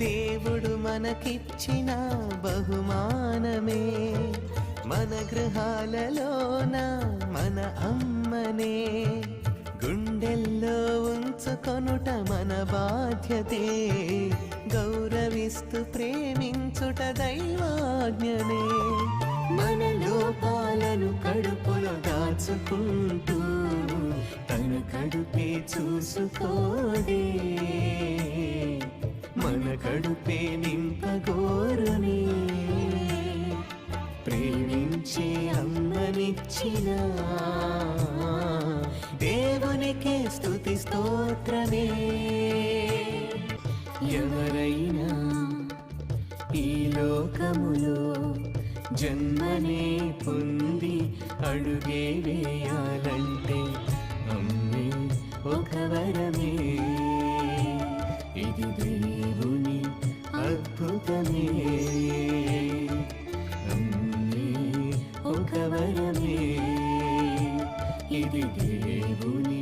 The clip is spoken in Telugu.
దేవుడు మనకిచ్చిన బహుమానమే, మన గృహాలలోన మన అమ్మనే గుండెల్లో ఉంచుకొనుట మన బాధ్యతే, గౌరవిస్తూ ప్రేమించుట దైవాజ్ఞనే. మన లోపాలను కడుపులో దాచుకుంటూ తన కడుపే చూసుకోదే, మన కడుపే నింపగోరునే. ప్రేమించే అమ్మనిచ్చిన దేవునికే స్తుతి స్తోత్రమే. ఎవరైనా ఈ లోకములో జన్మనే పొంది అడుగే వేయాలంటే అమ్మే ఒక వరమే. ఇది దేవుని అద్భుతమే, అమ్మే ఒక వరమే. ఇది దేవుని